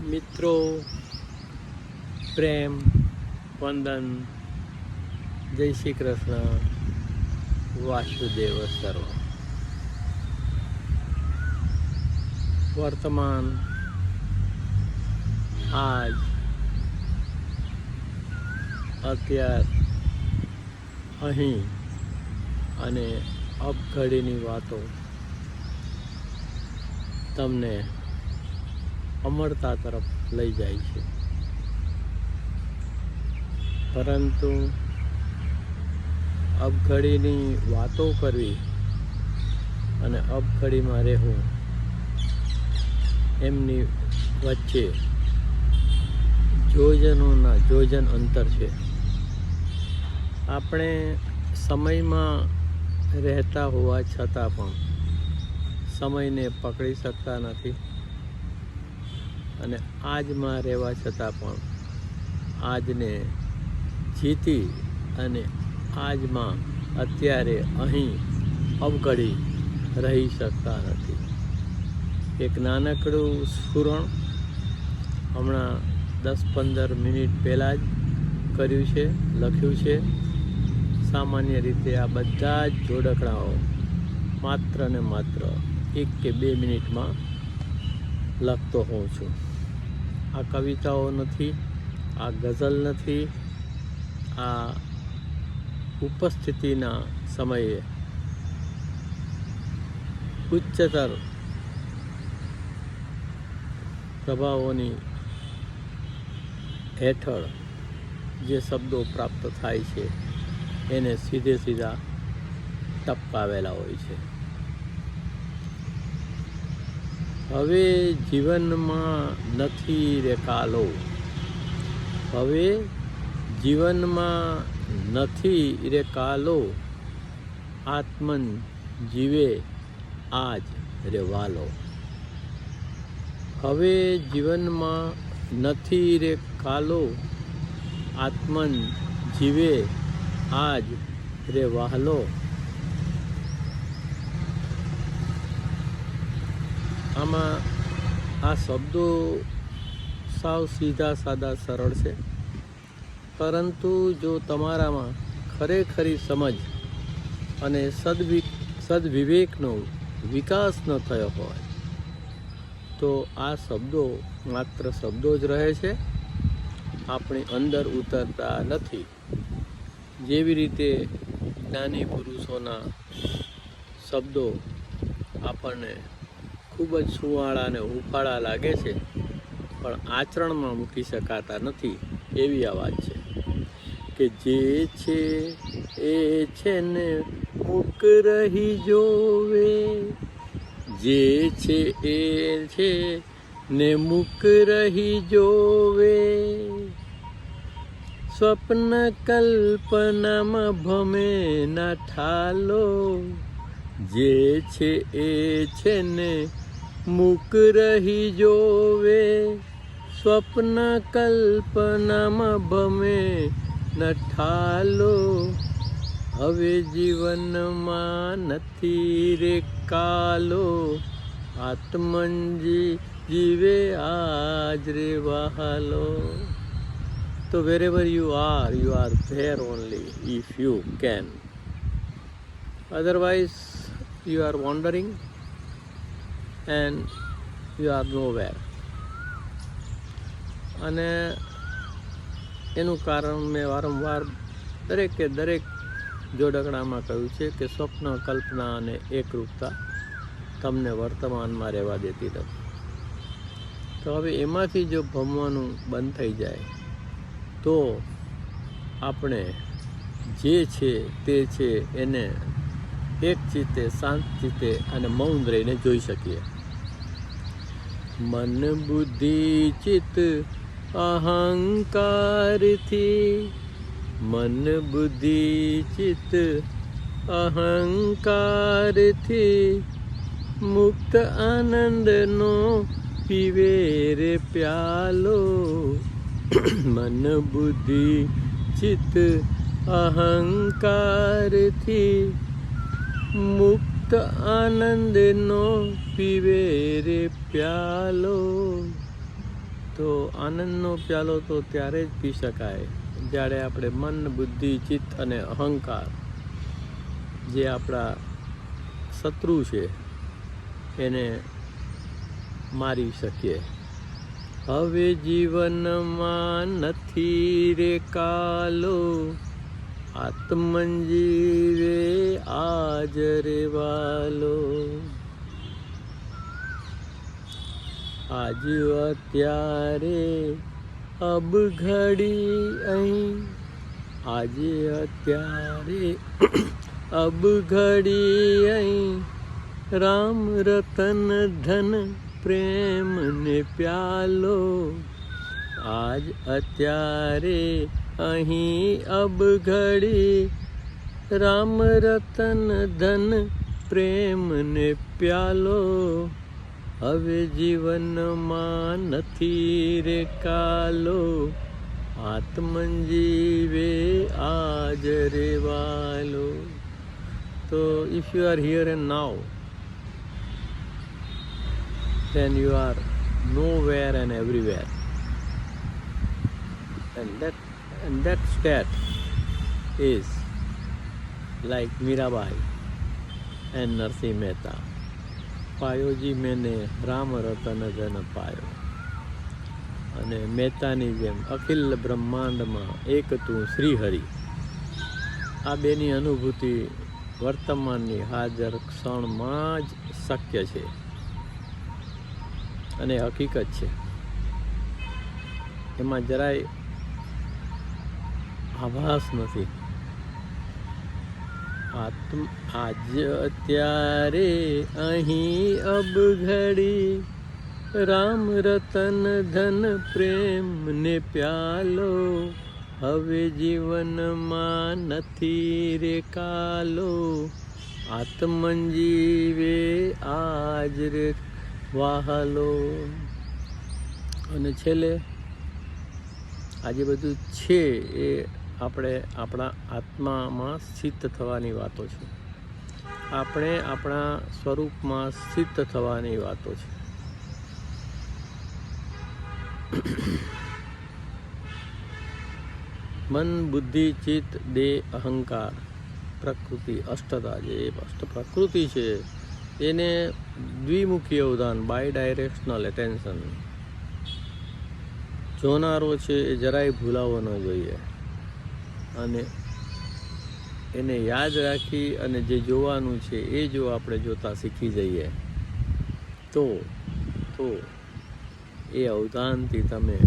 મિત્રો, પ્રેમ, વંદન, જય શ્રી કૃષ્ણ, વાસુદેવ સર્વ. વર્તમાન આજ અત્યાર અહીં અને અબઘડીની વાતો તમને અમરતા તરફ લઈ જાય છે, પરંતુ અબઘડીની વાતો કરવી અને અબઘડીમાં રહેવું એમની વચ્ચે જોજનોના જોજન અંતર છે. આપણે સમયમાં રહેતા હોવા છતાં પણ સમયને પકડી શકતા નથી, અને આજમાં રહેવા છતાં પણ આજને જીતી અને આજમાં અત્યારે અહીં અવઘડી રહી શકતા નથી. એક નાનકડું સ્ફુરણ હમણાં 10-15 મિનિટ પહેલાં જ કર્યું છે, લખ્યું છે. સામાન્ય રીતે આ બધા જ જોડકણાઓ માત્ર ને માત્ર 1 કે 2 મિનિટમાં લખતો હોઉં છું. આ કવિતાઓ નથી, આ ગઝલ નથી, આ ઉપસ્થિતિના સમયે ઉચ્ચતર પ્રભાવોની હેઠળ જે શબ્દો પ્રાપ્ત થાય છે એને સીધા ટપકાવેલા હોય છે. હવે જીવનમાં નથી રે કાલો, હવે જીવનમાં નથી રે કાલો, આત્મન જીવે આજ રે વાલો. હવે જીવનમાં નથી રે કાલો, આત્મન જીવે આજ રે વહાલો. આમાં આ શબ્દો સાવ સીધા સાદા સરળ છે, પરંતુ જો તમારામાં ખરેખરી સમજ અને સદવિવેકનો વિકાસ ન થયો હોય તો આ શબ્દો માત્ર શબ્દો જ રહે છે, આપણી અંદર ઉતરતા નથી. જેવી રીતે જ્ઞાની પુરુષોના શબ્દો આપણને ખૂબ જ સુંવાળા અને હુંફાળા લાગે છે, પણ આચરણમાં મૂકી શકાતા નથી. એવી આ વાત છે કે જે છે એ છે ને મૂક રહી જોવે, જે છે એ છે ને મૂક રહી જોવે, સ્વપ્ન કલ્પનામાં ભમે ના ઠાલો, જે છે એ છે ને મૂક રહી જોવે, સ્વપ્ન કલ્પનામાં ભમે ન ઠાલો. હવે જીવનમાં નથી રે કાલો, આત્મનજી જીવે આજ રે વહાલો. So wherever you are there only if you can. Otherwise you are wandering and you are nowhere. અને એનું કારણ મેં વારંવાર દરેક જોડકણામાં કહ્યું છે કે સ્વપ્ન, કલ્પના અને એકરૂપતા તમને વર્તમાનમાં રહેવા દેતી નથી. તો હવે એમાંથી જો ભમવાનું બંધ થઈ જાય તો આપણે જે છે તે છે એને એક ચિત્તે, શાંત ચિત્તે અને મૌન રહીને જોઈ શકીએ. મન બુદ્ધિ ચિત્ત અહંકારથી, મન બુદ્ધિ ચિત્ત અહંકારથી મુક્ત આનંદનો પીવે રે પ્યાલો. મન બુદ્ધિ ચિત્ત અહંકારથી મુક્ત આનંદનો પીવે રે પ્યાલો. આનંદનો પ્યાલો તો ત્યારે જ પી શકાય જ્યારે આપણે મન, બુદ્ધિ, ચિત્ત અને અહંકાર જે આપણા શત્રુ છે એને મારી શકીએ. હવે જીવનમાં નથી રે કાલો, આત્મન જીવે આજ રે વાલો. આજ અત્યારે અબ ઘડી અહીં, આજે અત્યારે અબ ઘડી અહીં, રામ રતન ધન પ્રેમ ને પ્યાલો. આજ અત્યારે અહીં અબ ઘડી, રામ રતન ધન પ્રેમ ને પ્યાલો. હવે જીવનમાં નથી રે કાલો, આત્મન જીવે આજ રે વાલો. તો if you are here and now, then you are nowhere and everywhere, and that state is like Mirabai and Narsi Mehta. પાયો જી મેને રામ રતન ધન પાયો. અને મહેતાની જેમ અખિલ બ્રહ્માંડમાં એક તું શ્રીહરિ. આ બેની અનુભૂતિ વર્તમાનની હાજર ક્ષણમાં જ શક્ય છે અને હકીકત છે. એમાં જરાય આભાસ નથી. આજ અત્યારે અહીં અબ ઘડી, રામ રતન ધન પ્રેમ ને પ્યાલો. હવે જીવનમાં નથી રે કાલો, આત્મન જીવે આજ રે વાહલો. અને છેલ્લે આજે બધું છે એ આપણે આપણા આત્મામાં સ્થિત થવાની વાતો છે. આપણે આપણા સ્વરૂપમાં સ્થિત થવાની વાતો છે. મન, બુદ્ધિ, ચિત્ત, દેહ, અહંકાર, પ્રકૃતિ, અષ્ટતા જે અષ્ટ પ્રકૃતિ છે એને દ્વિમુખી અવધાન, બાય ડાયરેક્શનલ એટેન્શન જોનારો છે એ જરાય ભૂલાવો ન જોઈએ. અને એને યાદ રાખી અને જે જોવાનું છે એ જો આપણે જોતા શીખી જઈએ તો એ અવધાનથી તમે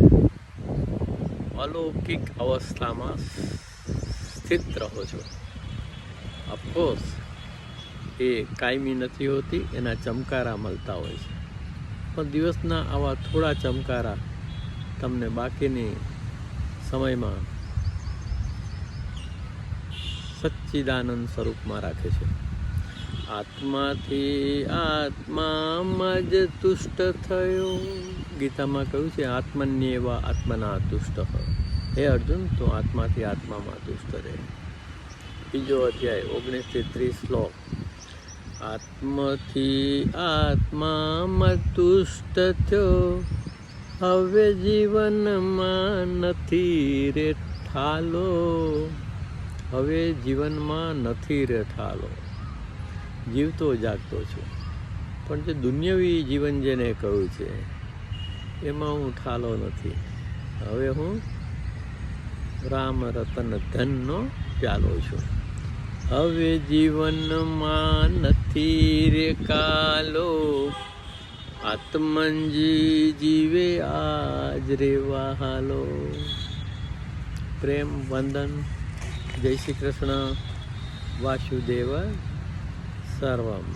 અલૌકિક અવસ્થામાં સ્થિત રહો છો. ઓફકોર્સ એ કાયમી નથી હોતી, એના ચમકારા મળતા હોય છે, પણ દિવસના આવા થોડા ચમકારા તમને બાકીની સમયમાં સચ્ચિદાનંદ સ્વરૂપમાં રાખે છે. આત્માથી આત્મામાં જ તુષ્ટ થયો. ગીતામાં કહ્યું છે આત્મન્યેવા આત્મના તુષ્ટ. હે અર્જુન, તું આત્માથી આત્મામાં તુષ્ટ રહે. બીજો અધ્યાય 19-30 શ્લોક. આત્મથી આત્મામાં તુષ્ટ થયો, હવે જીવનમાં નથી રે ઠાલો. હવે જીવનમાં નથી રે ઠાલો. જીવતો જાગતો છું, પણ જે દુન્યવી જીવન જેને કહ્યું છે એમાં હું ઠાલો નથી. હવે હું રામ રતન ધનનો પ્યાલો છું. હવે જીવનમાં નથી રે કાલો, આત્મનજી જીવે આજ રે વહાલો. પ્રેમ વંદન. જય શ્રી કૃષ્ણ. વાસુદેવ સર્વમ.